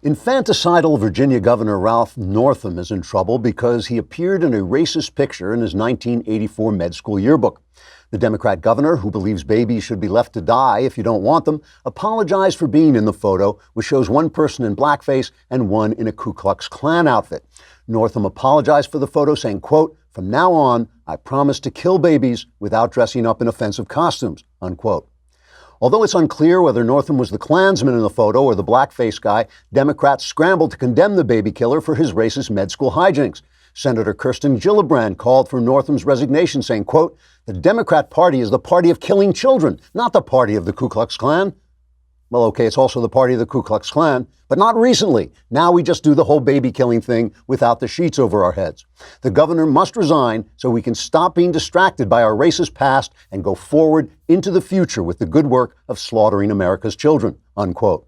Infanticidal Virginia Governor Ralph Northam is in trouble because he appeared in a racist picture in his 1984 med school yearbook. The Democrat governor, who believes babies should be left to die if you don't want them, apologized for being in the photo, which shows one person in blackface and one in a Ku Klux Klan outfit. Northam apologized for the photo, saying, quote, "From now on, I promise to kill babies without dressing up in offensive costumes," unquote. Although it's unclear whether Northam was the Klansman in the photo or the blackface guy, Democrats scrambled to condemn the baby killer for his racist med school hijinks. Senator Kirsten Gillibrand called for Northam's resignation, saying, quote, "The Democrat Party is the party of killing children, not the party of the Ku Klux Klan." Well, okay, it's also the party of the Ku Klux Klan, but not recently. Now we just do the whole baby killing thing without the sheets over our heads. The governor must resign so we can stop being distracted by our racist past and go forward into the future with the good work of slaughtering America's children, unquote.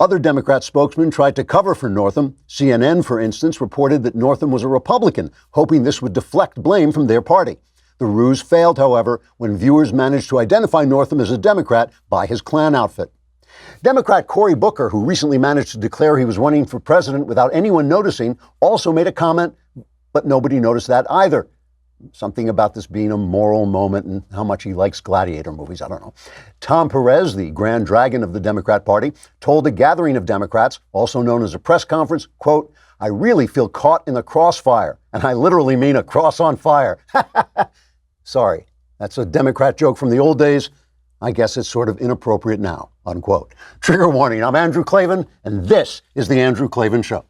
Other Democrat spokesmen tried to cover for Northam. CNN, for instance, reported that Northam was a Republican, hoping this would deflect blame from their party. The ruse failed, however, when viewers managed to identify Northam as a Democrat by his Klan outfit. Democrat Cory Booker, who recently managed to declare he was running for president without anyone noticing, also made a comment, but nobody noticed that either. Something about this being a moral moment and how much he likes gladiator movies, I don't know. Tom Perez, the grand dragon of the Democrat Party, told a gathering of Democrats, also known as a press conference, quote, "I really feel caught in the crossfire, and I literally mean a cross on fire." Sorry, that's a Democrat joke from the old days. I guess it's sort of inappropriate now, unquote. Trigger warning, I'm Andrew Klavan, and this is The Andrew Klavan Show.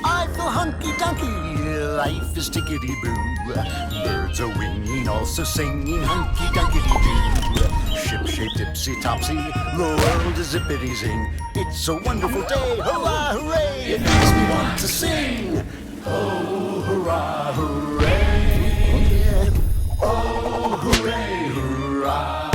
I feel hunky-dunky, life is tickety-boo. Birds are winging, also singing hunky-dunky-doo. Ship-shaped ipsy-topsy, the world is zippity-zing. It's a wonderful day, hurrah, hooray! It makes me want to sing. Oh, hurrah, hooray! Oh, hooray, hurrah!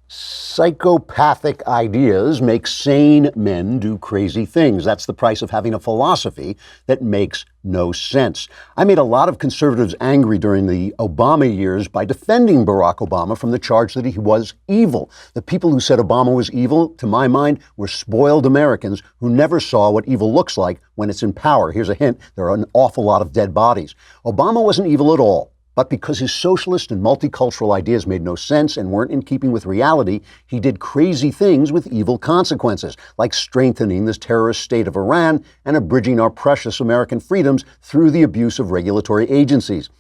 Psychopathic ideas make sane men do crazy things. That's the price of having a philosophy that makes no sense. I made a lot of conservatives angry during the Obama years by defending Barack Obama from the charge that he was evil. The people who said Obama was evil, to my mind, were spoiled Americans who never saw what evil looks like when it's in power. Here's a hint, there are an awful lot of dead bodies. Obama wasn't evil at all. But because his socialist and multicultural ideas made no sense and weren't in keeping with reality, he did crazy things with evil consequences, like strengthening the terrorist state of Iran and abridging our precious American freedoms through the abuse of regulatory agencies.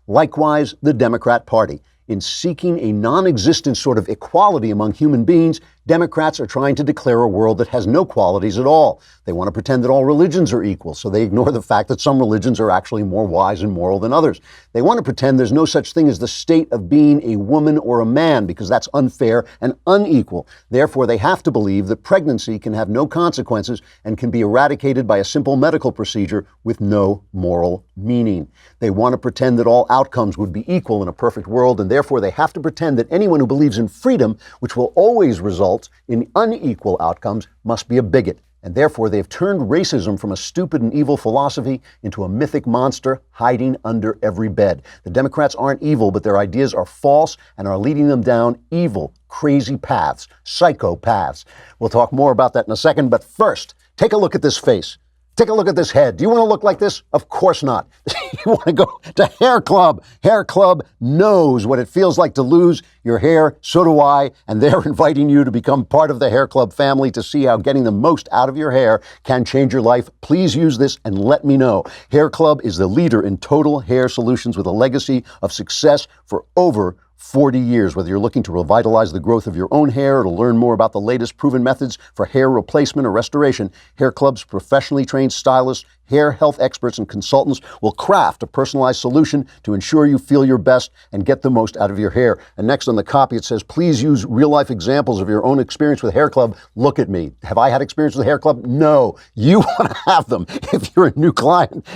Likewise, the Democrat Party. In seeking a non-existent sort of equality among human beings, Democrats are trying to declare a world that has no qualities at all. They want to pretend that all religions are equal, so they ignore the fact that some religions are actually more wise and moral than others. They want to pretend there's no such thing as the state of being a woman or a man, because that's unfair and unequal. Therefore, they have to believe that pregnancy can have no consequences and can be eradicated by a simple medical procedure with no moral meaning. They want to pretend that all outcomes would be equal in a perfect world, and therefore they have to pretend that anyone who believes in freedom, which will always result in unequal outcomes, must be a bigot. And therefore they have turned racism from a stupid and evil philosophy into a mythic monster hiding under every bed. The Democrats aren't evil, but their ideas are false and are leading them down evil, crazy paths, psychopaths. We'll talk more about that in a second, but first, take a look at this face. Take a look at this head. Do you want to look like this? Of course not. You want to go to Hair Club. Hair Club knows what it feels like to lose your hair. So do I. And they're inviting you to become part of the Hair Club family to see how getting the most out of your hair can change your life. Please use this and let me know. Hair Club is the leader in total hair solutions with a legacy of success for over 40 years. Whether you're looking to revitalize the growth of your own hair or to learn more about the latest proven methods for hair replacement or restoration, Hair Club's professionally trained stylists, hair health experts, and consultants will craft a personalized solution to ensure you feel your best and get the most out of your hair. And next on the copy, it says, please use real-life examples of your own experience with Hair Club. Look at me. Have I had experience with Hair Club? No. You want to have them. If you're a new client,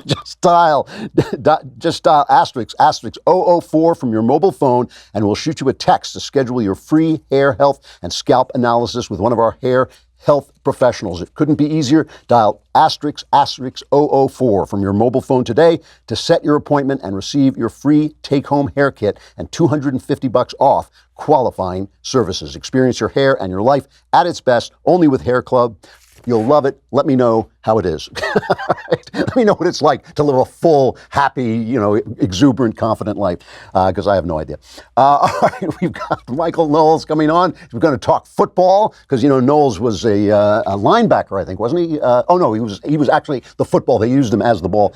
just dial asterisk 004 from your mobile phone, and we'll shoot you a text to schedule your free hair health and scalp analysis with one of our hair health professionals. It couldn't be easier. Dial asterisk 004 from your mobile phone today to set your appointment and receive your free take-home hair kit and $250 off qualifying services. Experience your hair and your life at its best only with Hair Club. You'll love it. Let me know how it is. Let me know what it's like to live a full, happy, exuberant, confident life, because I have no idea. All right, we've got Michael Knowles coming on. We're going to talk football, because, Knowles was a linebacker, I think, wasn't he? No, he was actually the football. They used him as the ball.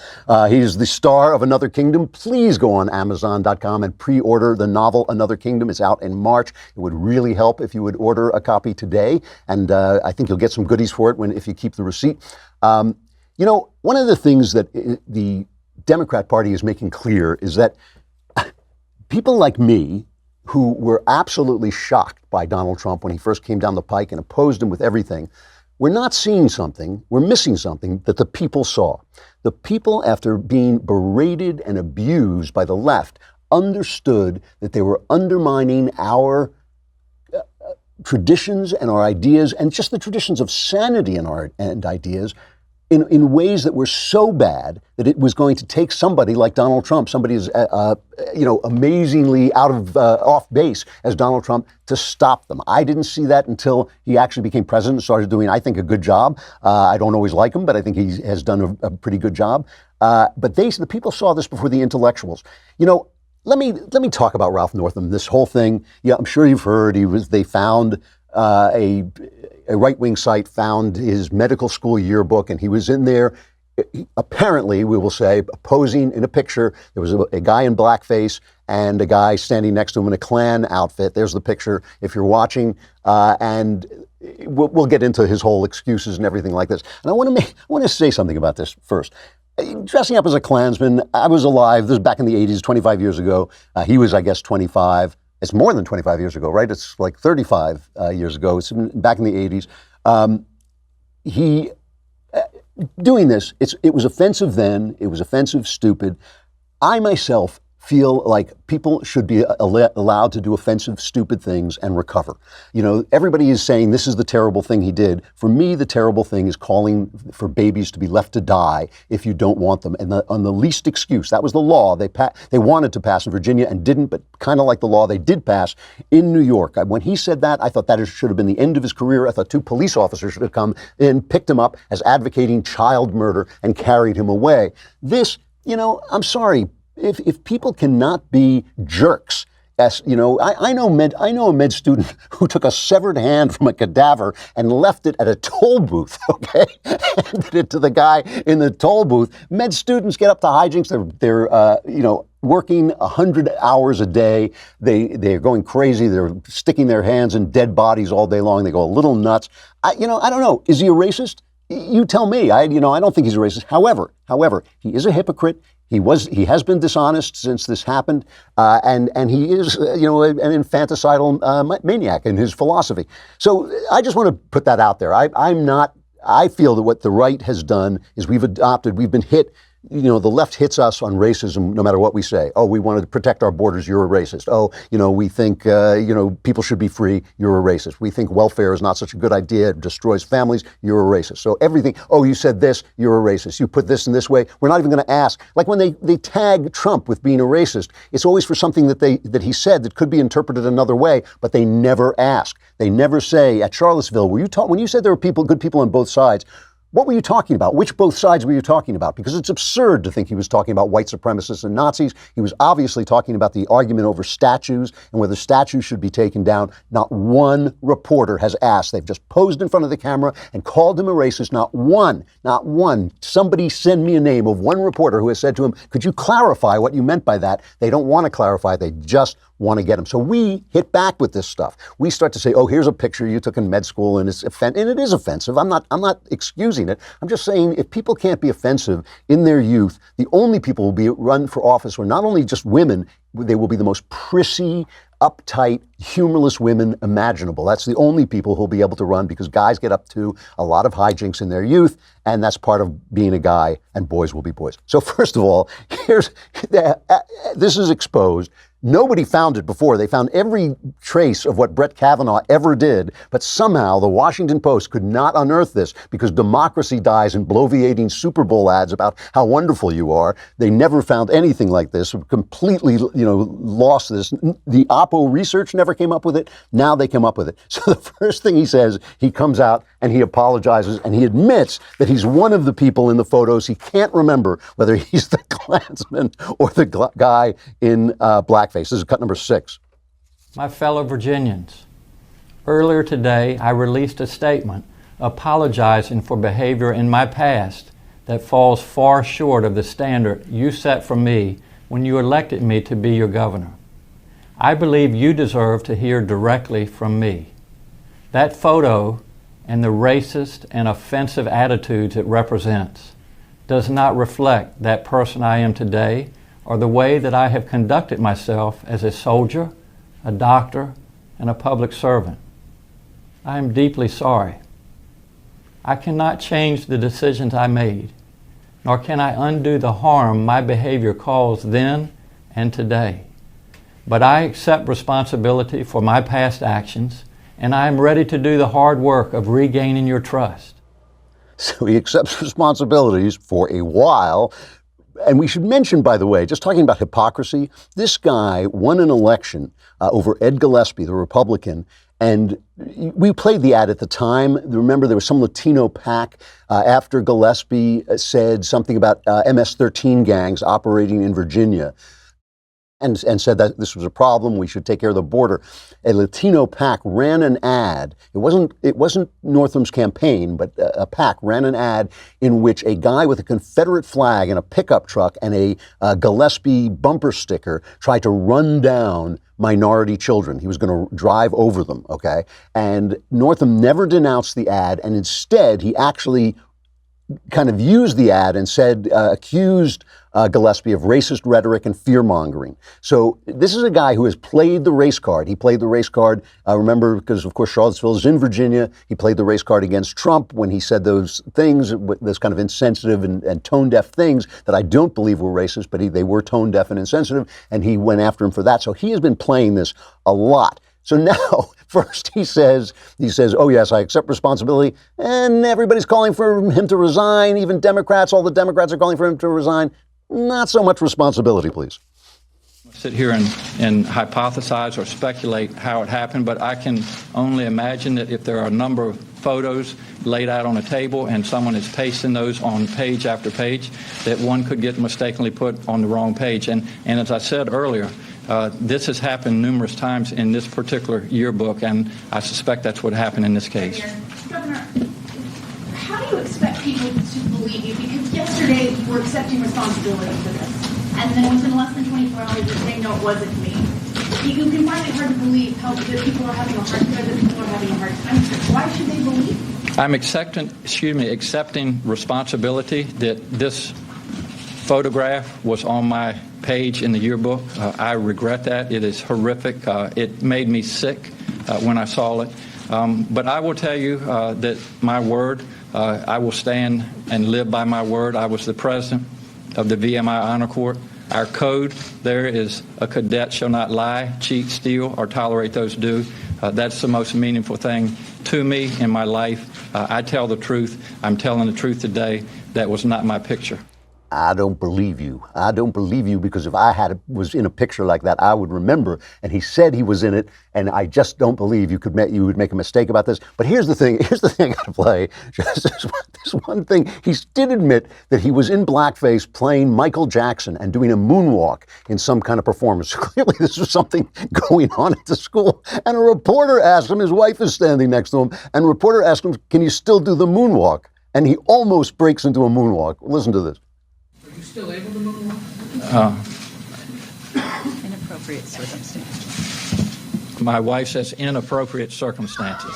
He's the star of Another Kingdom. Please go on Amazon.com and pre-order the novel Another Kingdom. It's out in March. It would really help if you would order a copy today, and I think you'll get some goodies for it if you keep the receipt. One of the things that the Democrat Party is making clear is that people like me, who were absolutely shocked by Donald Trump when he first came down the pike and opposed him with everything, we're not seeing something, we're missing something that the people saw. The people, after being berated and abused by the left, understood that they were undermining our traditions and our ideas, and just the traditions of sanity and ideas, in ways that were so bad that it was going to take somebody like Donald Trump, somebody as amazingly off base as Donald Trump, to stop them. I didn't see that until he actually became president and started doing, I think, a good job. I don't always like him, but I think he has done a pretty good job. But the people saw this before the intellectuals. Let me talk about Ralph Northam. This whole thing, I'm sure you've heard. They found a right-wing site found his medical school yearbook, and he was in there, apparently, we will say, posing in a picture. There was a guy in blackface and a guy standing next to him in a Klan outfit. There's the picture if you're watching, and we'll get into his whole excuses and everything like this. And I want to say something about this first. Dressing up as a Klansman, I was alive. This was back in the 80s, 25 years ago. He was, I guess, 25. It's more than 25 years ago, right? It's like 35 years ago. It's back in the 80s. Doing this, it was offensive then. It was offensive, stupid. I myself feel like people should be allowed to do offensive, stupid things and recover. Everybody is saying this is the terrible thing he did. For me, the terrible thing is calling for babies to be left to die if you don't want them. And on the least excuse, that was the law they wanted to pass in Virginia and didn't, but kind of like the law they did pass in New York. When he said that, I thought that should have been the end of his career. I thought 2 police officers should have come in, picked him up as advocating child murder and carried him away. This, I'm sorry. If people cannot be jerks, as I know a med student who took a severed hand from a cadaver and left it at a toll booth. Okay, handed it to the guy in the toll booth. Med students get up to hijinks. They're working 100 hours a day. They're going crazy. They're sticking their hands in dead bodies all day long. They go a little nuts. I don't know. Is he a racist? You tell me. I don't think he's a racist. However, he is a hypocrite. He has been dishonest since this happened, and he is, an infanticidal maniac in his philosophy. So I just want to put that out there. I feel that what the right has done is we've been hit. The left hits us on racism no matter what we say. Oh, we want to protect our borders, you're a racist. Oh, we think, people should be free, you're a racist. We think welfare is not such a good idea, it destroys families, you're a racist. So everything, oh, you said this, you're a racist. You put this in this way. We're not even going to ask. Like when they tag Trump with being a racist, it's always for something that he said that could be interpreted another way, but they never ask. They never say, at Charlottesville, when you said there were good people on both sides, what were you talking about? Which both sides were you talking about? Because it's absurd to think he was talking about white supremacists and Nazis. He was obviously talking about the argument over statues and whether statues should be taken down. Not one reporter has asked. They've just posed in front of the camera and called him a racist. Not one. Somebody send me a name of one reporter who has said to him, could you clarify what you meant by that? They don't want to clarify. They just want to get him. So we hit back with this stuff. We start to say, oh, here's a picture you took in med school and and it is offensive. I'm not excusing it. I'm just saying if people can't be offensive in their youth, the only people who will be run for office are not only just women, they will be the most prissy, uptight, humorless women imaginable. That's the only people who'll be able to run because guys get up to a lot of hijinks in their youth, and that's part of being a guy, and boys will be boys. So first of all, this is exposed. Nobody found it before. They found every trace of what Brett Kavanaugh ever did, but somehow the Washington Post could not unearth this because democracy dies in bloviating Super Bowl ads about how wonderful you are. They never found anything like this, completely, lost this. The Oppo research never came up with it. Now they come up with it. So the first thing he says, he comes out and he apologizes and he admits that he's one of the people in the photos. He can't remember whether he's the Klansman or the guy in blackface. This is cut number 6. My fellow Virginians, earlier today I released a statement apologizing for behavior in my past that falls far short of the standard you set for me when you elected me to be your governor. I believe you deserve to hear directly from me. That photo and the racist and offensive attitudes it represents does not reflect that person I am today or the way that I have conducted myself as a soldier, a doctor, and a public servant. I am deeply sorry. I cannot change the decisions I made, nor can I undo the harm my behavior caused then and today. But I accept responsibility for my past actions, and I am ready to do the hard work of regaining your trust. So he accepts responsibilities for a while. And we should mention, by the way, just talking about hypocrisy, this guy won an election over Ed Gillespie, the Republican, and we played the ad at the time. Remember, there was some Latino PAC after Gillespie said something about MS-13 gangs operating in Virginia. And said that this was a problem, we should take care of the border. A Latino PAC ran an ad. It wasn't Northam's campaign, but a PAC ran an ad in which a guy with a Confederate flag in a pickup truck and a Gillespie bumper sticker tried to run down minority children. He was going to drive over them, okay? And Northam never denounced the ad, and instead he actually kind of used the ad and said, accused Gillespie of racist rhetoric and fear-mongering. So this is a guy who has played the race card. He played the race card, remember, because, of course, Charlottesville is in Virginia. He played the race card against Trump when he said those things, those kind of insensitive and tone-deaf things that I don't believe were racist, but they were tone-deaf and insensitive, and he went after him for that. So he has been playing this a lot. So now, first he says, oh yes, I accept responsibility, and everybody's calling for him to resign, even Democrats, all the Democrats are calling for him to resign. Not so much responsibility, please. Sit here and hypothesize or speculate how it happened, but I can only imagine that if there are a number of photos laid out on a table and someone is pasting those on page after page, that one could get mistakenly put on the wrong page. And as I said earlier, this has happened numerous times in this particular yearbook, and I suspect that's what happened in this case. Governor, how do you expect people to believe you? Because yesterday you were accepting responsibility for this, and then within less than 24 hours you're saying, no, it wasn't me. You can find it hard to believe how that people are having a hard time, that people are having a hard time. Why should they believe? I'm accepting responsibility that this photograph was on my page in the yearbook. I regret that. It is horrific. It made me sick when I saw it. But I will tell you that my word, I will stand and live by my word. I was the president of the VMI Honor Court. Our code there is a cadet shall not lie, cheat, steal, or tolerate those do. That's the most meaningful thing to me in my life. I tell the truth. I'm telling the truth today. That was not my picture. I don't believe you. I don't believe you, because if I was in a picture like that, I would remember. And he said he was in it, and I just don't believe you would make a mistake about this. But here's the thing. Here's the thing I got to play. Just this one thing. He did admit that he was in blackface playing Michael Jackson and doing a moonwalk in some kind of performance. Clearly, this was something going on at the school. And a reporter asked him. His wife is standing next to him, and a reporter asked him, "Can you still do the moonwalk?" And he almost breaks into a moonwalk. Listen to this. Are you still able to moonwalk? Inappropriate circumstances. My wife says inappropriate circumstances.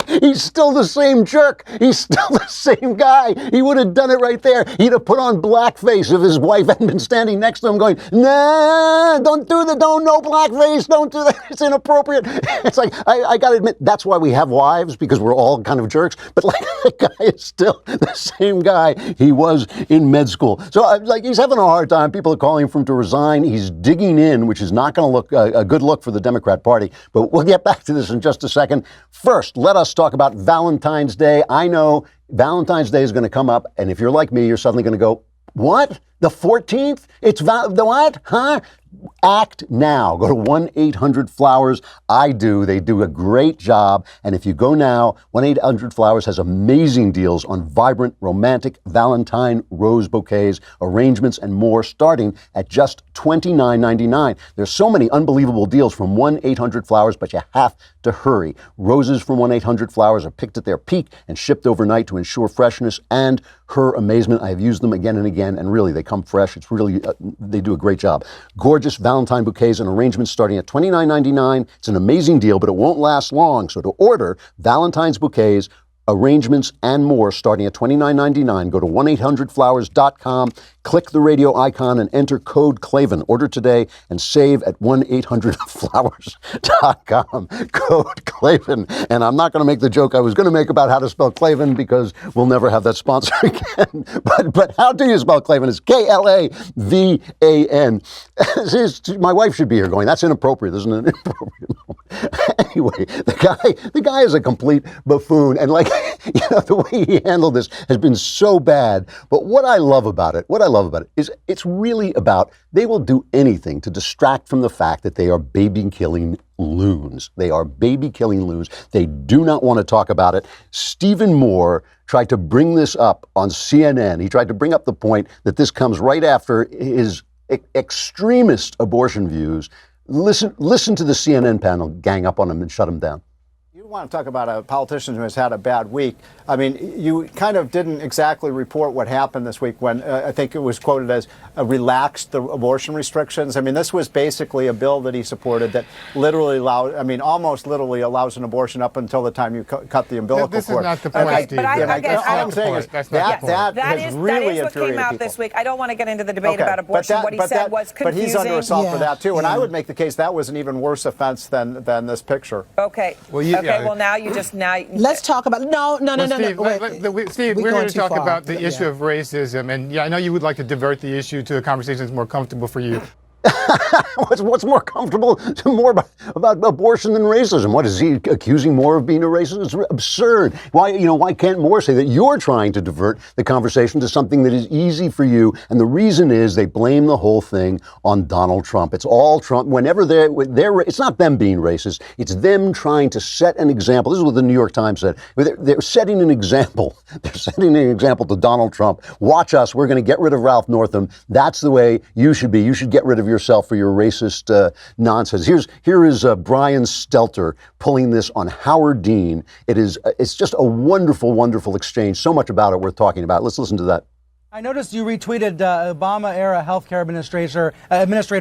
He's still the same jerk. He's still the same guy. He would have done it right there. He'd have put on blackface if his wife hadn't been standing next to him going, nah, don't do that. Don't, no blackface. Don't do that. It's inappropriate. It's like, I got to admit, that's why we have wives, because we're all kind of jerks. But like, the guy is still the same guy he was in med school. So like, he's having a hard time. People are calling for him to resign. He's digging in, which is not going to look a good look for the Democrat Party. But we'll get back to this in just a second. First, let us talk about Valentine's Day. I know Valentine's Day is going to come up, and if you're like me, you're suddenly going to go, what? The 14th? It's the what? Huh? Act now. Go to 1-800-Flowers. I do. They do a great job. And if you go now, 1-800-Flowers has amazing deals on vibrant, romantic Valentine rose bouquets, arrangements, and more, starting at just $29.99. There's so many unbelievable deals from 1-800-Flowers, but you have to hurry. Roses from 1-800-Flowers are picked at their peak and shipped overnight to ensure freshness and her amazement. I have used them again and again, and really, they come fresh. It's really, they do a great job. Gorgeous Valentine bouquets and arrangements starting at $29.99. It's an amazing deal, but it won't last long. So to order Valentine's bouquets, arrangements, and more starting at $29.99, go to 1-800-Flowers.com, click the radio icon, and enter code Klavan. Order today and save at 1-800-Flowers.com. Code Klavan. And I'm not going to make the joke I was going to make about how to spell Klavan, because we'll never have that sponsor again. But how do you spell Klavan? It's Klavan. My wife should be here going, that's inappropriate, isn't it? Inappropriate. Anyway, the guy is a complete buffoon, and like, the way he handled this has been so bad. But what I love about it is it's really about, they will do anything to distract from the fact that they are baby-killing loons. They are baby-killing loons. They do not want to talk about it. Stephen Moore tried to bring this up on CNN. He tried to bring up the point that this comes right after his extremist abortion views. Listen to the CNN panel gang up on him and shut him down. You want to talk about a politician who has had a bad week. I mean, you kind of didn't exactly report what happened this week when I think it was quoted as relaxed the abortion restrictions. I mean, this was basically a bill that he supported that literally almost literally allows an abortion up until the time you cut the umbilical cord. This is not the point, Steve. All I'm saying is that has really what came out people. this week. I don't want to get into the debate about abortion. What he said was confusing. But he's under assault for that, too. And I would make the case that was an even worse offense than this picture. Okay. Well, now you just Let's talk about no. Steve, Wait. Steve, we're going to talk about the issue of racism, and I know you would like to divert the issue to a conversation that's more comfortable for you. What's more comfortable, more about abortion than racism? What is he accusing Moore of being a racist? It's absurd. Why can't Moore say that you're trying to divert the conversation to something that is easy for you? And the reason is they blame the whole thing on Donald Trump. It's all Trump. Whenever it's not them being racist. It's them trying to set an example. This is what the New York Times said. They're setting an example. They're setting an example to Donald Trump. Watch us. We're going to get rid of Ralph Northam. That's the way you should be. You should get rid of yourself for your racist nonsense. Here is Brian Stelter pulling this on Howard Dean. It's just a wonderful, wonderful exchange. So much about it worth talking about. Let's listen to that. I noticed you retweeted Obama-era healthcare administrator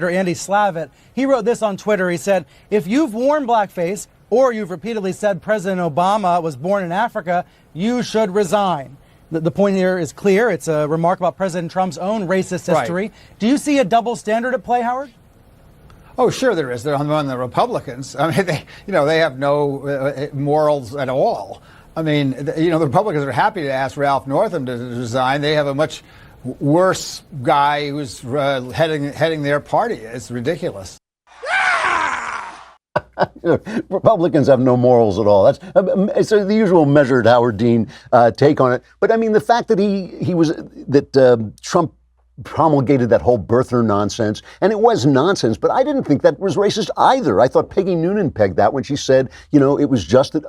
Andy Slavitt. He wrote this on Twitter. He said, if you've worn blackface or you've repeatedly said President Obama was born in Africa, you should resign. The point here is clear. It's a remark about President Trump's own racist history. Right. Do you see a double standard at play, Howard? Oh, sure there is. They're among the Republicans. I mean, they have no morals at all. I mean, the Republicans are happy to ask Ralph Northam to resign. They have a much worse guy who's heading their party. It's ridiculous. Republicans have no morals at all. It's the usual measured Howard Dean take on it. But I mean, the fact that Trump promulgated that whole birther nonsense, and it was nonsense, but I didn't think that was racist either. I thought Peggy Noonan pegged that when she said, it was just that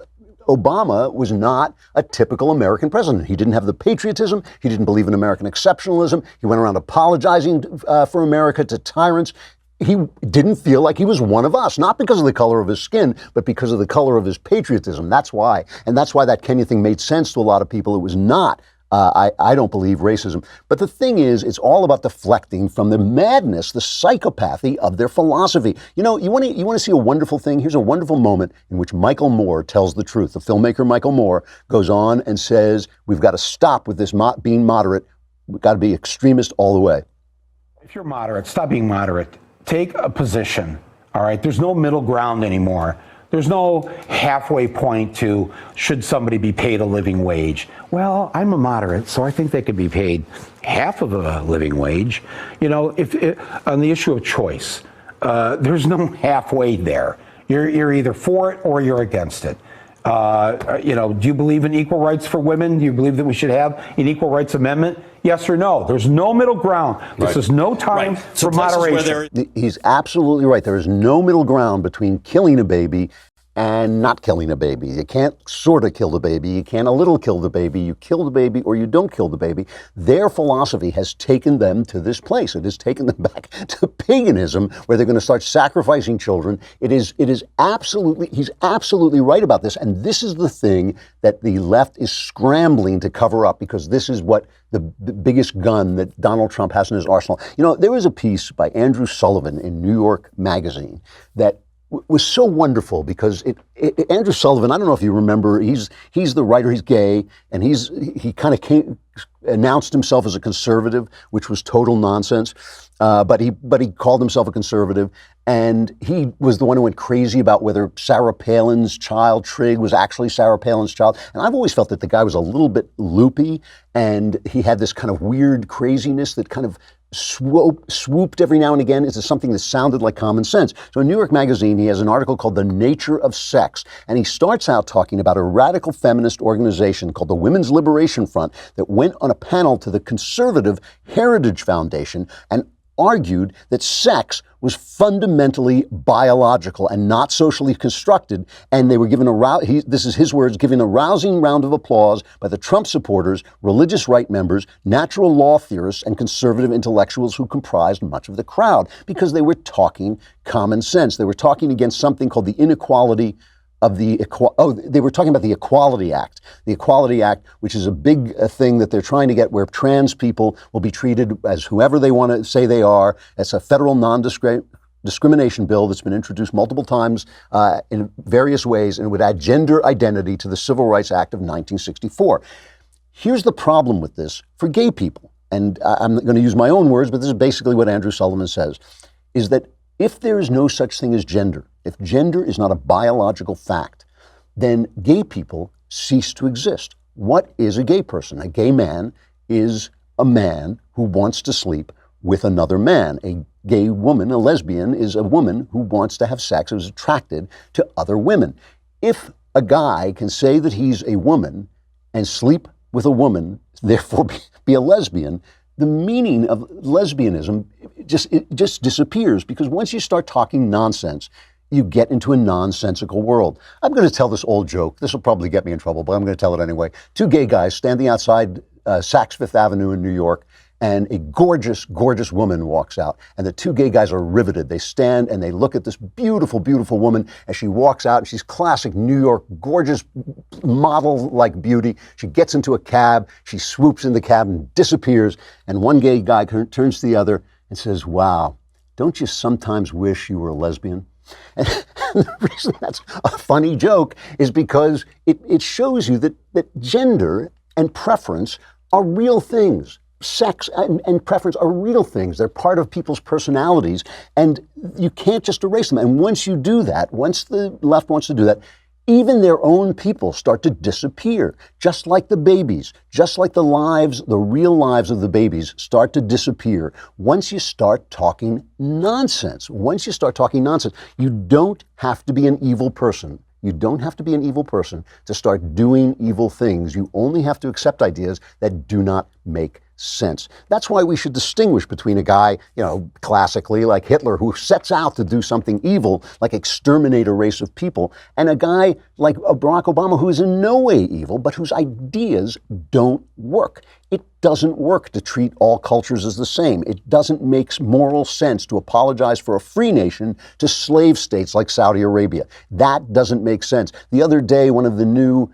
Obama was not a typical American president. He didn't have the patriotism. He didn't believe in American exceptionalism. He went around apologizing for America to tyrants. He didn't feel like he was one of us, not because of the color of his skin, but because of the color of his patriotism. That's why. And that's why that Kenya thing made sense to a lot of people. It was not I don't believe racism. But the thing is, it's all about deflecting from the madness, the psychopathy of their philosophy. You know, you want to see a wonderful thing? Here's a wonderful moment in which Michael Moore tells the truth. The filmmaker Michael Moore goes on and says, we've got to stop with this being moderate. We've got to be extremist all the way. If you're moderate, stop being moderate. Take a position, all right? There's no middle ground anymore. There's no halfway point to should somebody be paid a living wage. Well, I'm a moderate, so I think they could be paid half of a living wage. You know, on the issue of choice, there's no halfway there. You're either for it or you're against it. You know, do you believe in equal rights for women? Do you believe that we should have an equal rights amendment? Yes or no? There's no middle ground. This is no time for moderation. He's absolutely right. There is no middle ground between killing a baby and not killing a baby. You can't sort of kill the baby. You can't a little kill the baby. You kill the baby or you don't kill the baby. Their philosophy has taken them to this place. It has taken them back to paganism, where they're going to start sacrificing children. It is absolutely, he's absolutely right about this. And this is the thing that the left is scrambling to cover up, because this is what the biggest gun that Donald Trump has in his arsenal. You know, there was a piece by Andrew Sullivan in New York Magazine that was so wonderful, because Andrew Sullivan, I don't know if you remember, he's the writer, he's gay, and he kind of announced himself as a conservative, which was total nonsense. But he called himself a conservative, and he was the one who went crazy about whether Sarah Palin's child, Trig, was actually Sarah Palin's child. And I've always felt that the guy was a little bit loopy, and he had this kind of weird craziness that kind of swooped every now and again into something that sounded like common sense. So in New York Magazine, he has an article called The Nature of Sex, and he starts out talking about a radical feminist organization called the Women's Liberation Front that went on a panel to the conservative Heritage Foundation and argued that sex was fundamentally biological and not socially constructed, and they were given this is his words, given a rousing round of applause by the Trump supporters, religious right members, natural law theorists, and conservative intellectuals who comprised much of the crowd, because they were talking common sense. They were talking against something called the inequality of they were talking about the Equality Act. The Equality Act, which is a big thing that they're trying to get, where trans people will be treated as whoever they want to say they are. It's a federal non-discrimination bill that's been introduced multiple times in various ways, and it would add gender identity to the Civil Rights Act of 1964. Here's the problem with this for gay people, and I'm going to use my own words, but this is basically what Andrew Sullivan says, is that if there is no such thing as gender, if gender is not a biological fact, then gay people cease to exist. What is a gay person? A gay man is a man who wants to sleep with another man. A gay woman, a lesbian, is a woman who wants to have sex, who's attracted to other women. If a guy can say that he's a woman and sleep with a woman, therefore be a lesbian, the meaning of lesbianism just disappears, because once you start talking nonsense, you get into a nonsensical world. I'm going to tell this old joke. This will probably get me in trouble, but I'm going to tell it anyway. Two gay guys standing outside Saks Fifth Avenue in New York, and a gorgeous, gorgeous woman walks out, and the two gay guys are riveted. They stand and they look at this beautiful, beautiful woman as she walks out, and she's classic New York, gorgeous model-like beauty. She gets into a cab, she swoops in the cab and disappears, and one gay guy turns to the other and says, "Wow, don't you sometimes wish you were a lesbian?" And the reason that's a funny joke is because it shows you that gender and preference are real things. Sex and preference are real things. They're part of people's personalities, and you can't just erase them. And once you do that, once the left wants to do that, even their own people start to disappear, just like the babies, just like the real lives of the babies start to disappear. Once you start talking nonsense, you don't have to be an evil person. You don't have to be an evil person to start doing evil things. You only have to accept ideas that do not make sense. That's why we should distinguish between a guy, classically like Hitler, who sets out to do something evil, like exterminate a race of people, and a guy like Barack Obama, who is in no way evil, but whose ideas don't work. It doesn't work to treat all cultures as the same. It doesn't make moral sense to apologize for a free nation to slave states like Saudi Arabia. That doesn't make sense. The other day, one of the new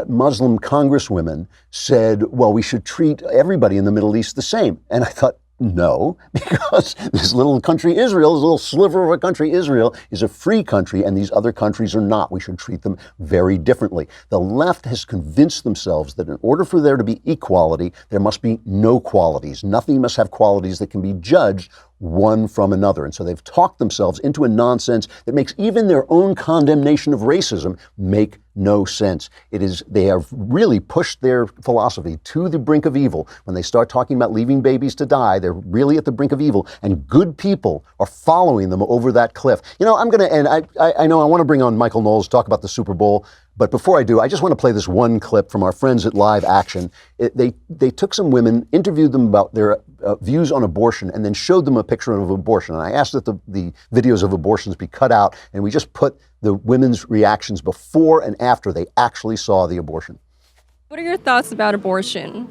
Muslim congresswomen said, well, we should treat everybody in the Middle East the same. And I thought, no, because this little country Israel, this little sliver of a country Israel, is a free country and these other countries are not. We should treat them very differently. The left has convinced themselves that in order for there to be equality, there must be no qualities. Nothing must have qualities that can be judged one from another. And so they've talked themselves into a nonsense that makes even their own condemnation of racism make no sense. They have really pushed their philosophy to the brink of evil. When they start talking about leaving babies to die, they're really at the brink of evil, and good people are following them over that cliff. You know, I'm going to end. I know I want to bring on Michael Knowles to talk about the Super Bowl. But before I do, I just want to play this one clip from our friends at Live Action. They took some women, interviewed them about their views on abortion, and then showed them a picture of abortion. And I asked that the videos of abortions be cut out, and we just put the women's reactions before and after they actually saw the abortion. What are your thoughts about abortion?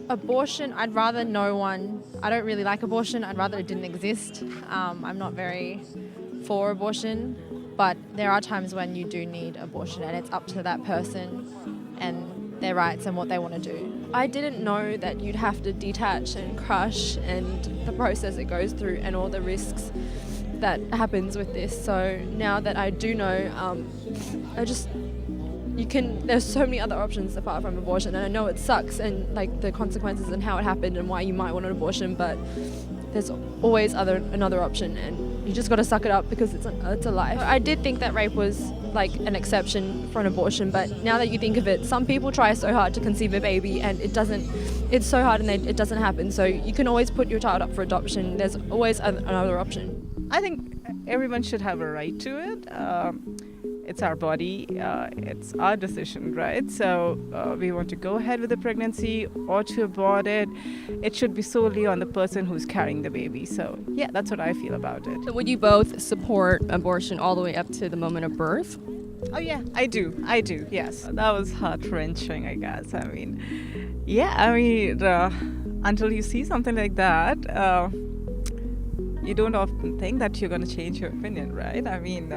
Abortion, I'd rather no one. I don't really like abortion. I'd rather it didn't exist. I'm not very for abortion. But there are times when you do need abortion, and it's up to that person and their rights and what they want to do. I didn't know that you'd have to detach and crush and the process it goes through and all the risks that happens with this. So now that I do know, there's so many other options apart from abortion, and I know it sucks and like the consequences and how it happened and why you might want an abortion, but there's always another option, and you just got to suck it up because it's a life. I did think that rape was like an exception for an abortion, but now that you think of it, some people try so hard to conceive a baby and it's so hard and it doesn't happen. So you can always put your child up for adoption. There's always another option. I think everyone should have a right to it. It's our body, it's our decision, right? So we want to go ahead with the pregnancy or to abort it. It should be solely on the person who's carrying the baby. So yeah, that's what I feel about it. So would you both support abortion all the way up to the moment of birth? Oh yeah, I do, yes. That was heart-wrenching, I guess. I mean, until you see something like that, you don't often think that you're going to change your opinion, right? I mean,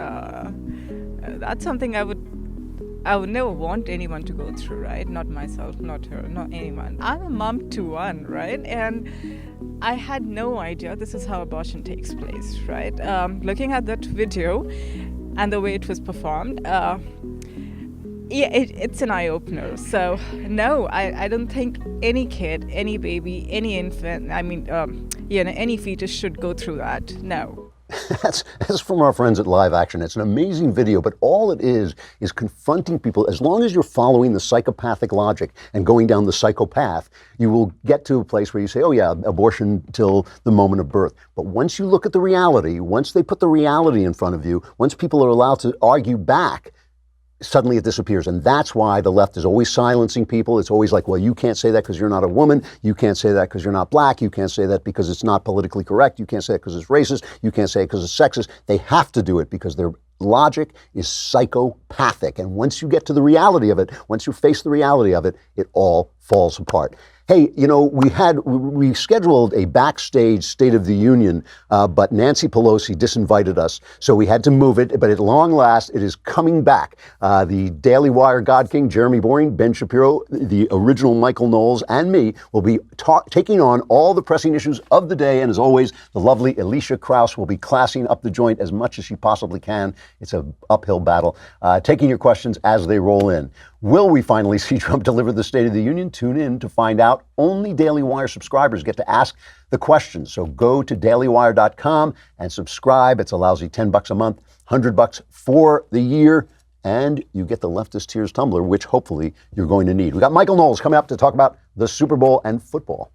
that's something I would never want anyone to go through, right? Not myself, not her, not anyone. I'm a mom to one, right? And I had no idea this is how abortion takes place, right? Looking at that video and the way it was performed, it's an eye-opener. So no, I don't think any kid, any baby, any infant, any fetus should go through that. No. That's from our friends at Live Action. It's an amazing video, but all it is confronting people. As long as you're following the psychopathic logic and going down the psychopath, you will get to a place where you say, oh yeah, abortion till the moment of birth. But once you look at the reality, once they put the reality in front of you, once people are allowed to argue back, suddenly it disappears. And that's why the left is always silencing people. It's always like, well, you can't say that because you're not a woman. You can't say that because you're not black. You can't say that because it's not politically correct. You can't say it because it's racist. You can't say it because it's sexist. They have to do it because their logic is psychopathic. And once you get to the reality of it, once you face the reality of it, it all falls apart. Hey, you know, we scheduled a backstage State of the Union, but Nancy Pelosi disinvited us, so we had to move it. But at long last, it is coming back. The Daily Wire God King, Jeremy Boring, Ben Shapiro, the original Michael Knowles, and me will be taking on all the pressing issues of the day. And as always, the lovely Alicia Krause will be classing up the joint as much as she possibly can. It's an uphill battle. Taking your questions as they roll in. Will we finally see Trump deliver the State of the Union? Tune in to find out. Only Daily Wire subscribers get to ask the questions. So go to dailywire.com and subscribe. It's a lousy $10 a month, $100 for the year, and you get the Leftist Tears tumbler, which hopefully you're going to need. We got Michael Knowles coming up to talk about the Super Bowl and football.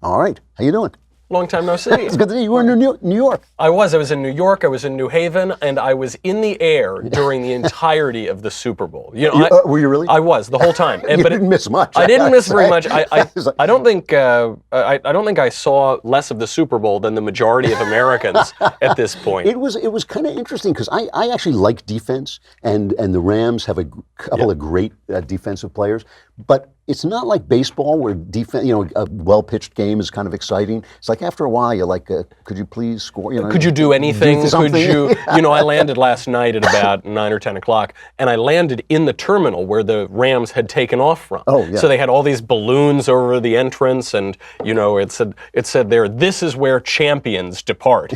All right, how you doing? Long time no see. It's good to see you. You were in New York. I was in New York, I was in New Haven, and I was in the air during the entirety of the Super Bowl. You know, were you really? I was the whole time. You didn't miss much. I didn't miss very much. I don't think I saw less of the Super Bowl than the majority of Americans at this point. It was kind of interesting because I actually like defense, and the Rams have a couple of great defensive players. But it's not like baseball where a well-pitched game is kind of exciting. It's like after a while you're like, could you please score? Could you do anything? Could you? I landed last night at about 9 or 10 o'clock, and I landed in the terminal where the Rams had taken off from. Oh, yeah. So they had all these balloons over the entrance, and it said there, "This is where champions depart."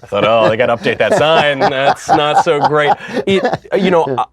I thought, they got to update that sign. That's not so great.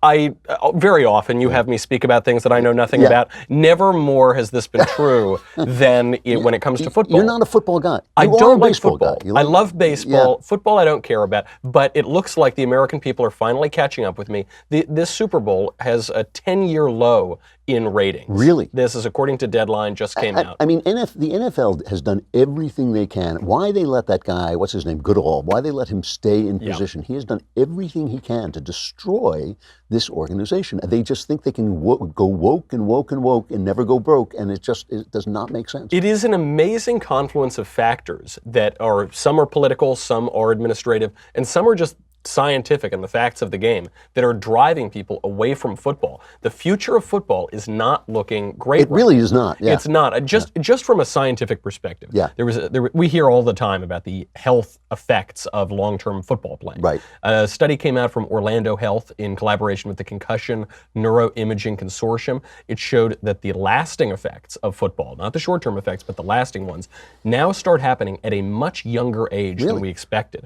I very often you have me speak about things that I know nothing about. Never more has this been true than when it comes to football. You're not a football guy. I don't like football. I love baseball. Football I don't care about. But it looks like the American people are finally catching up with me. This Super Bowl has a 10-year low in ratings. Really? This is according to Deadline, just came out. I mean, the NFL has done everything they can. Why they let that guy, what's his name, Goodall, why they let him stay in position. He has done everything he can to destroy this organization. They just think they can go woke and woke and woke and never go broke, and it does not make sense. It is an amazing confluence of factors that are, some are political, some are administrative, and some are just scientific and the facts of the game that are driving people away from football. The future of football is not looking great. It really is not. Yeah. It's not. Just from a scientific perspective. Yeah. We hear all the time about the health effects of long-term football playing. Right. A study came out from Orlando Health in collaboration with the Concussion Neuroimaging Consortium. It showed that the lasting effects of football, not the short-term effects, but the lasting ones, now start happening at a much younger age than we expected.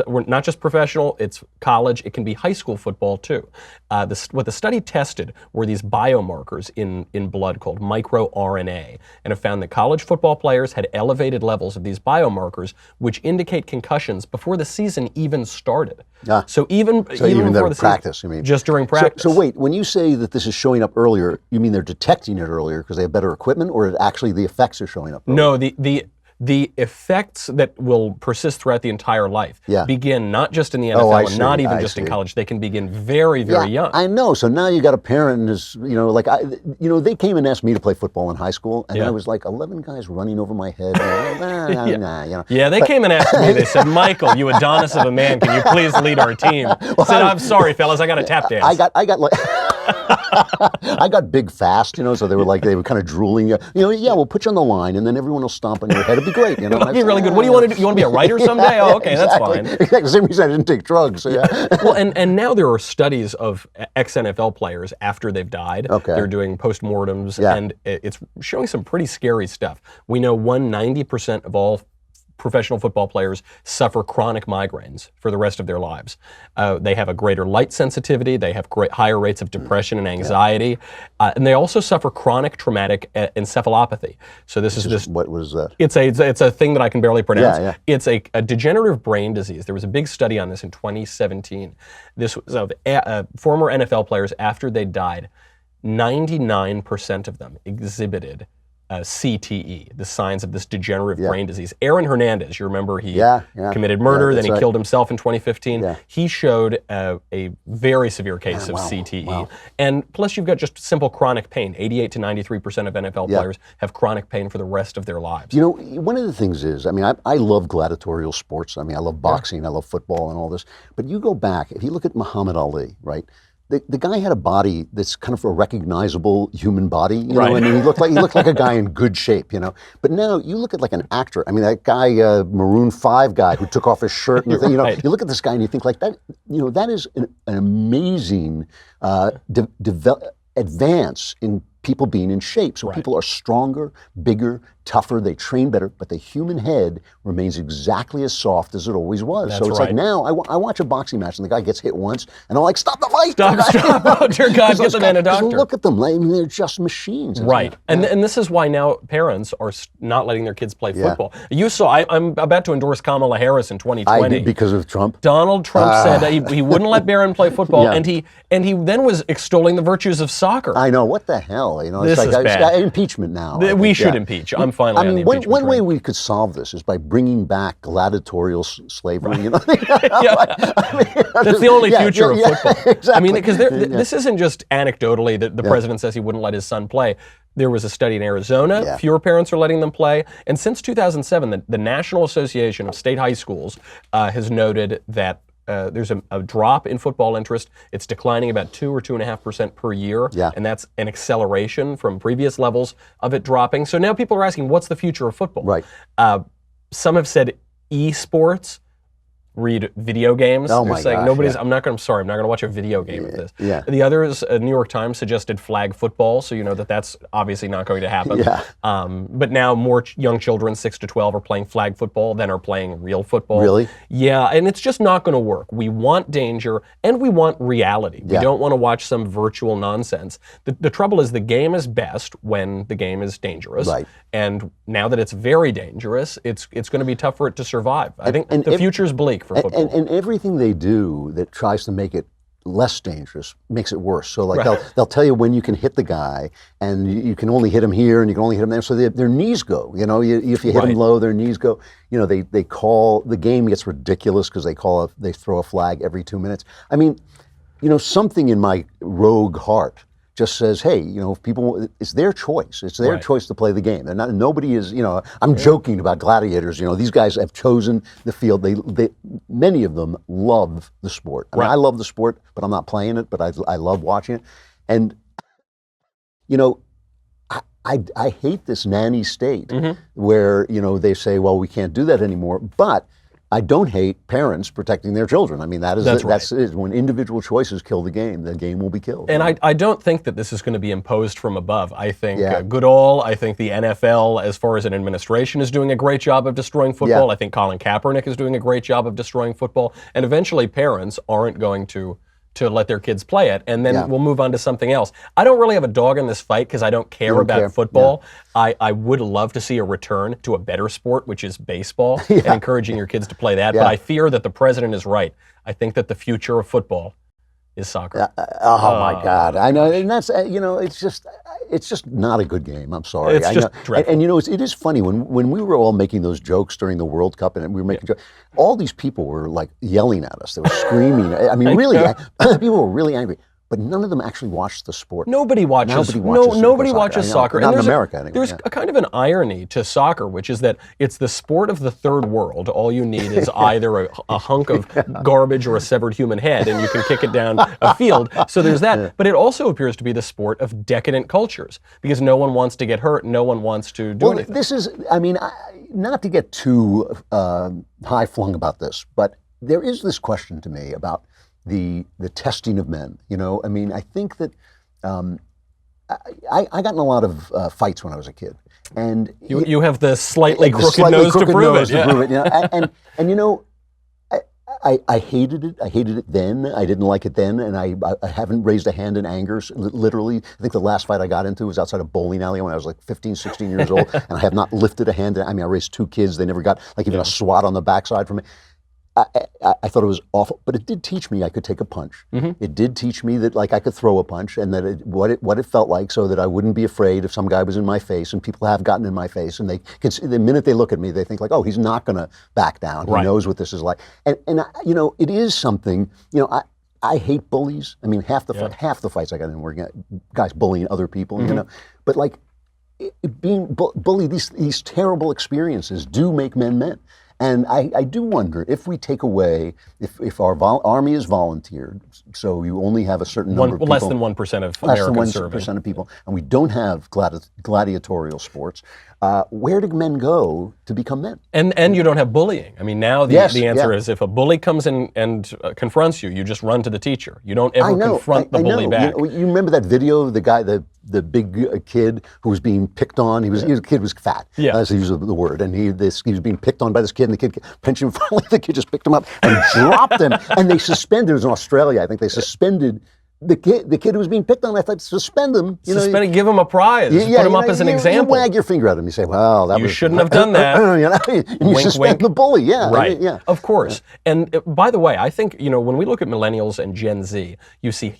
We're not just professional, it's college, it can be high school football too. What the study tested were these biomarkers in blood called microRNA, and it found that college football players had elevated levels of these biomarkers, which indicate concussions before the season even started. So even before the practice, season, you mean? Just during practice. So wait, when you say that this is showing up earlier, you mean they're detecting it earlier because they have better equipment, or actually the effects are showing up earlier? No, the effects that will persist throughout the entire life begin not just in the NFL and not even just in college. They can begin very, very young. I know. So now you got a parent who's, they came and asked me to play football in high school, and I was like 11 guys running over my head. Yeah, they came and asked me. They said, "Michael, you Adonis of a man, can you please lead our team?" I said, "I'm sorry, fellas, I got a tap dance." I got like. I got big fast, so they were kind of drooling. We'll put you on the line, and then everyone will stomp on your head. It'd be great, It'd be really good. What do you want to do? You want to be a writer someday? Oh, okay, exactly. That's fine. Exactly. Same reason I didn't take drugs. So yeah. Well, and now there are studies of ex-NFL players after they've died. Okay. They're doing post-mortems, and it's showing some pretty scary stuff. We know 90% of all professional football players suffer chronic migraines for the rest of their lives. They have a greater light sensitivity. They have higher rates of depression and anxiety, and they also suffer chronic traumatic encephalopathy. So What was that? It's a thing that I can barely pronounce. Yeah. It's a degenerative brain disease. There was a big study on this in 2017. This was of former NFL players after they died. 99% of them exhibited CTE, the signs of this degenerative brain disease. Aaron Hernandez, you remember he committed murder, then he killed himself in 2015. Yeah. He showed a very severe case of CTE. Wow. And plus you've got just simple chronic pain. 88 to 93% of NFL players have chronic pain for the rest of their lives. One of the things is, I love gladiatorial sports. I love boxing, I love football and all this. But you go back, if you look at Muhammad Ali, right? The guy had a body that's kind of a recognizable human body, you know. He looked like a guy in good shape, But now you look at like an actor. that guy, Maroon 5 guy who took off his shirt and the thing, You look at this guy and you think like that. That is an amazing advance in people being in shape. So people are stronger, bigger, tougher, they train better, but the human head remains exactly as soft as it always was. That's so it's like now I watch a boxing match and the guy gets hit once and I'm like, stop the fight! Stop. Oh, dear God, get the man a doctor. Look at them, they're just machines. Right. And this is why now parents are not letting their kids play football. You saw, I'm about to endorse Kamala Harris in 2020. I did because of Trump. Donald Trump said that he wouldn't let Barron play football, and he then was extolling the virtues of soccer. I know, what the hell? This is bad. Impeachment now. We should impeach. I'm finally on the impeachment train. One way we could solve this is by bringing back gladiatorial slavery. That's the only future of football. Exactly. Because this isn't just anecdotally that the president says he wouldn't let his son play. There was a study in Arizona. Fewer parents are letting them play. And since 2007, the National Association of State High Schools has noted that there's a drop in football interest. It's declining about 2 or 2.5% per year, and that's an acceleration from previous levels of it dropping. So now people are asking, what's the future of football? Right. Some have said esports. Read video games. Oh They're my saying gosh, I'm not going to watch a video game of this. Yeah. The others, New York Times suggested flag football, so you know that's obviously not going to happen. Yeah. But now more young children, 6 to 12, are playing flag football than are playing real football. Really? Yeah, and it's just not going to work. We want danger and we want reality. We don't want to watch some virtual nonsense. The trouble is the game is best when the game is dangerous. Right. And now that it's very dangerous, it's going to be tough for it to survive. I think the future's bleak for football. And everything they do that tries to make it less dangerous makes it worse. So like they'll tell you when you can hit the guy, and you can only hit him here, and you can only hit him there. So their knees go. You know, if you hit them low, their knees go. You know, they call the game gets ridiculous because they throw a flag every 2 minutes. I mean, you know, something in my rogue heart just says, hey, you know, if people, it's their choice. It's their choice to play the game. They're not. Nobody is. You know, I'm joking about gladiators. You know, these guys have chosen the field. They many of them love the sport. I mean, I love the sport, but I'm not playing it. But I love watching it. And you know, I hate this nanny state where, you know, they say, well, we can't do that anymore. But I don't hate parents protecting their children. I mean, that's when individual choices kill the game will be killed. And I don't think that this is going to be imposed from above. I think Goodall, I think the NFL, as far as an administration, is doing a great job of destroying football. I think Colin Kaepernick is doing a great job of destroying football. And eventually parents aren't going to let their kids play it, and then we'll move on to something else. I don't really have a dog in this fight because I don't care about football. I would love to see a return to a better sport, which is baseball, and encouraging your kids to play that. But I fear that the president is right. I think that the future of football is soccer. Oh my God! I know, and that's you know, it's just not a good game. I'm sorry. It's just dreadful. And you know, it is funny when we were all making those jokes during the World Cup, and we were making jokes. All these people were like yelling at us. They were screaming. I mean, really, people were really angry. But none of them actually watched the sport. Nobody watches soccer. Not in America, anyway. There's a kind of an irony to soccer, which is that it's the sport of the third world. All you need is either a hunk of garbage or a severed human head, and you can kick it down a field. So there's that. But it also appears to be the sport of decadent cultures, because no one wants to get hurt, no one wants to do anything. This is, I mean, not to get too high-flung about this, but there is this question to me about the testing of men. You know, I mean, I think that I got in a lot of fights when I was a kid, and you have the slightly crooked nose to prove it. You know? and you know, I hated it. I hated it then. I didn't like it then, and I haven't raised a hand in anger. Literally, I think the last fight I got into was outside a bowling alley when I was like 15, 16 years old, and I have not lifted a hand. I mean, I raised 2 kids. They never got like even a swat on the backside from me. I thought it was awful, but it did teach me I could take a punch. It did teach me that like I could throw a punch, and that what it felt like, so that I wouldn't be afraid if some guy was in my face. And people have gotten in my face, and they can see, the minute they look at me, they think like, oh, he's not going to back down. He knows what this is like. And you know, it is something. You know, I hate bullies. I mean, half the fights I got in were guys bullying other people. You know, but like being bullied, these terrible experiences do make men men. And I do wonder if we take away, if our army is volunteered, so you only have a certain number of people. Less than 1% of Americans serving. Less than 1% of people, and we don't have gladiatorial sports, where do men go to become men? And you don't have bullying. I mean, now the answer is if a bully comes in and confronts you, you just run to the teacher. You don't ever confront the bully back. You remember that video of the guy, the big kid who was being picked on? The kid was fat. That's the use of the word. And he was being picked on by this kid, and the kid pinched him. Finally, the kid just picked him up and dropped him. And they suspended. It was in Australia, I think. They suspended the kid who was being picked on. I thought, suspend him. Suspend him, give him a prize. Put him up as an example. You wag your finger at him. You say, well, you shouldn't have done that. And you suspend the bully. Right. Of course. And by the way, I think, you know, when we look at millennials and Gen Z, you see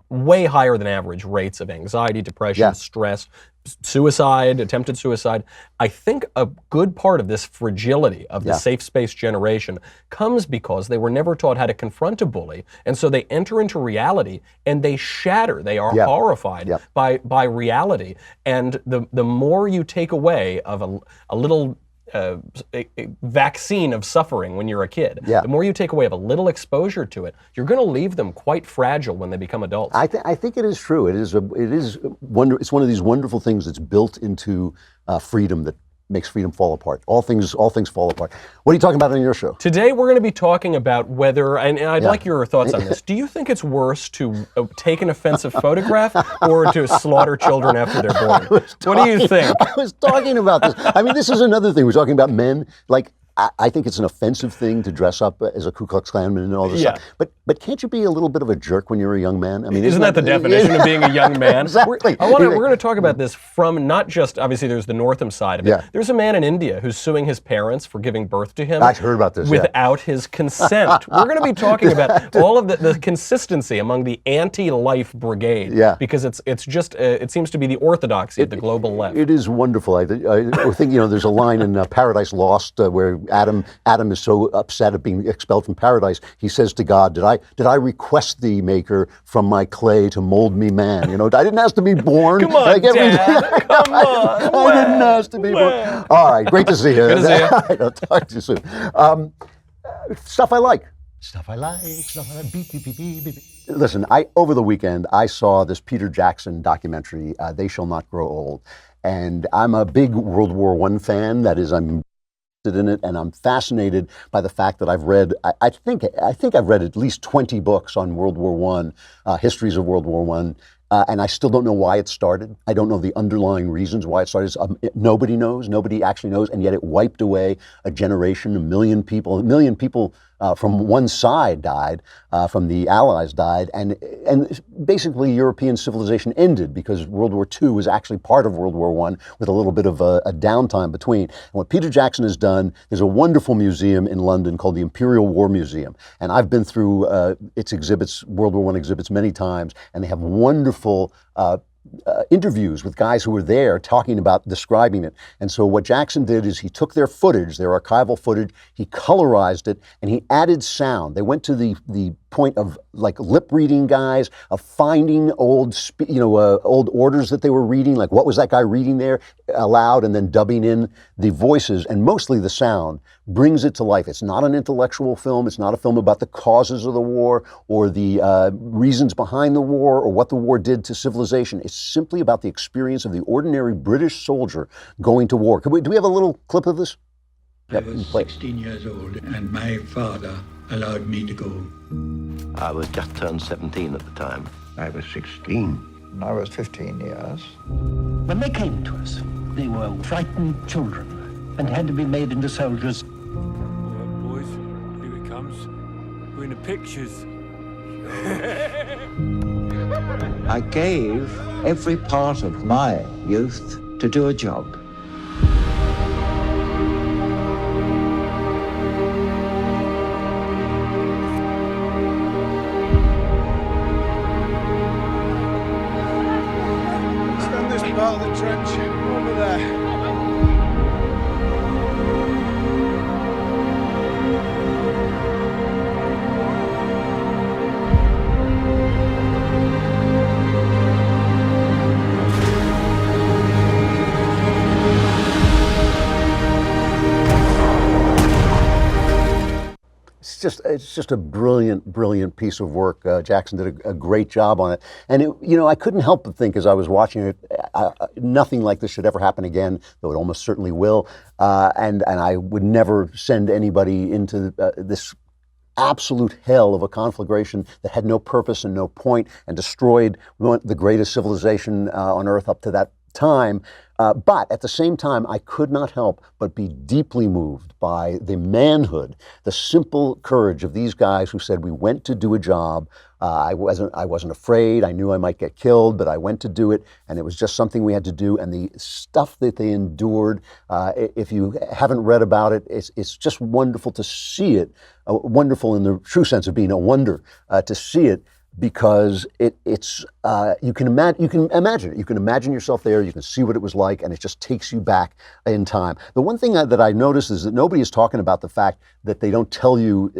way higher than average rates of anxiety, depression, stress, suicide, attempted suicide. I think a good part of this fragility of the safe space generation comes because they were never taught how to confront a bully, and so they enter into reality and they shatter. They are horrified by reality, and the more you take away of a little vaccine of suffering when you're a kid. Yeah. The more you take away of a little exposure to it, you're going to leave them quite fragile when they become adults. I think it is true. It's one of these wonderful things that's built into freedom that makes freedom fall apart. All things fall apart. What are you talking about on your show? Today we're going to be talking about whether, and I'd like your thoughts on this. Do you think it's worse to take an offensive photograph or to slaughter children after they're born? What do you think? I was talking about this. I mean, this is another thing. We're talking about men. Like, I think it's an offensive thing to dress up as a Ku Klux Klanman and all this stuff. But can't you be a little bit of a jerk when you're a young man? I mean, isn't that the definition of being a young man? Exactly. We're going to talk about this from not just, obviously, there's the Northam side of it. Yeah. There's a man in India who's suing his parents for giving birth to him. I heard about this. Without his consent. We're going to be talking about all of the consistency among the anti-life brigade. Yeah. Because it's just, it seems to be the orthodoxy of the global left. It is wonderful. I think, there's a line in Paradise Lost where Adam is so upset at being expelled from paradise. He says to God, "Did I request thee, Maker, from my clay to mold me man? I didn't ask to be born. Come on, Dad. Come on. I didn't ask to be born." All right, great to see you. Good to see you. I'll talk to you soon. Stuff I like. Stuff I like. Beep, beep, beep, beep, beep. Listen, over the weekend I saw this Peter Jackson documentary, They Shall Not Grow Old, and I'm a big World War I fan. That is, I'm in it, and I'm fascinated by the fact that I've read, I think I've read at least 20 books on World War I, histories of World War I, and I still don't know why it started. I don't know the underlying reasons why it started. Nobody knows, nobody actually knows, and yet it wiped away a generation, a million people from one side died, from the Allies died, and basically European civilization ended because World War II was actually part of World War I with a little bit of a downtime between. And what Peter Jackson has done, there's a wonderful museum in London called the Imperial War Museum, and I've been through its exhibits, World War I exhibits, many times, and they have wonderful interviews with guys who were there talking about describing it. And so what Jackson did is he took their footage, their archival footage, he colorized it, and he added sound. They went to the point of like lip reading guys, of finding old orders that they were reading, like what was that guy reading there aloud, and then dubbing in the voices and mostly the sound, brings it to life. It's not an intellectual film. It's not a film about the causes of the war or the reasons behind the war or what the war did to civilization. It's simply about the experience of the ordinary British soldier going to war. Do we have a little clip of this? I was 16 years old, and my father allowed me to go. I was just turned 17 at the time. I was 16. I was 15 years. When they came to us, they were frightened children and had to be made into soldiers. All right, boys, here it comes. We're in the pictures. I gave every part of my youth to do a job. Stand this part of the trench over there. It's just a brilliant piece of work. Jackson did a great job on it. And I couldn't help but think as I was watching it, nothing like this should ever happen again, though it almost certainly will. And I would never send anybody into this absolute hell of a conflagration that had no purpose and no point and destroyed the greatest civilization on Earth up to that time. But at the same time, I could not help but be deeply moved by the manhood, the simple courage of these guys who said, we went to do a job. I wasn't afraid. I knew I might get killed, but I went to do it, and it was just something we had to do. And the stuff that they endured, if you haven't read about it, it's just wonderful to see it, wonderful in the true sense of being a wonder, to see it. Because it's you can imagine it. You can imagine yourself there. You can see what it was like, and it just takes you back in time. The one thing that I noticed is that nobody is talking about the fact that they don't tell you.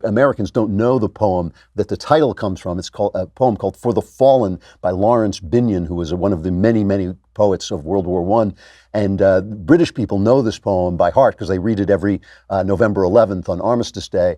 Americans don't know the poem that the title comes from. It's called a poem called "For the Fallen" by Lawrence Binyon, who was one of the many poets of World War I. And British people know this poem by heart because they read it every November 11th on Armistice Day.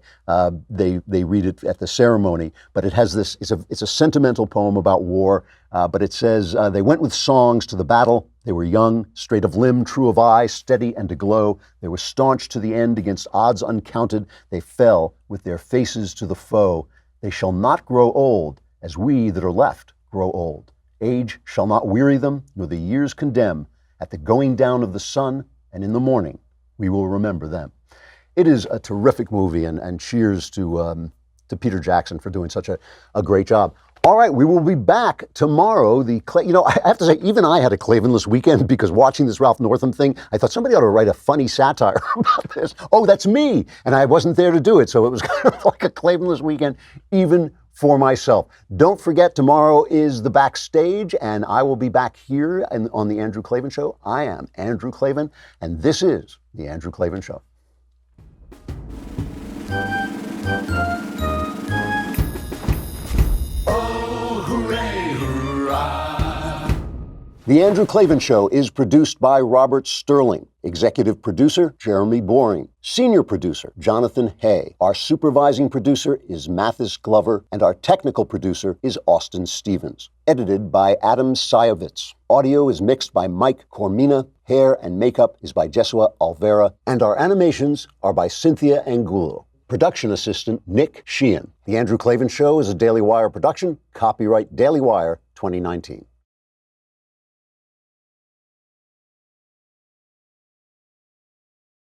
They read it at the ceremony. But it has this, it's a sentimental poem about war. But it says, they went with songs to the battle. They were young, straight of limb, true of eye, steady and aglow. They were staunch to the end against odds uncounted. They fell with their faces to the foe. They shall not grow old as we that are left grow old. Age shall not weary them, nor the years condemn. At the going down of the sun and in the morning, we will remember them. It is a terrific movie, and cheers to Peter Jackson for doing such a great job. All right, we will be back tomorrow. I have to say, even I had a Klavanless weekend because watching this Ralph Northam thing, I thought somebody ought to write a funny satire about this. Oh, that's me. And I wasn't there to do it. So it was kind of like a Klavanless weekend, even for myself. Don't forget, tomorrow is the backstage, and I will be back here on The Andrew Klavan Show. I am Andrew Klavan, and this is The Andrew Klavan Show. The Andrew Klavan Show is produced by Robert Sterling. Executive producer, Jeremy Boring. Senior producer, Jonathan Hay. Our supervising producer is Mathis Glover, and our technical producer is Austin Stevens. Edited by Adam Sayevitz. Audio is mixed by Mike Cormina. Hair and makeup is by Jesua Alvera. And our animations are by Cynthia Angulo. Production assistant, Nick Sheehan. The Andrew Klavan Show is a Daily Wire production. Copyright Daily Wire 2019.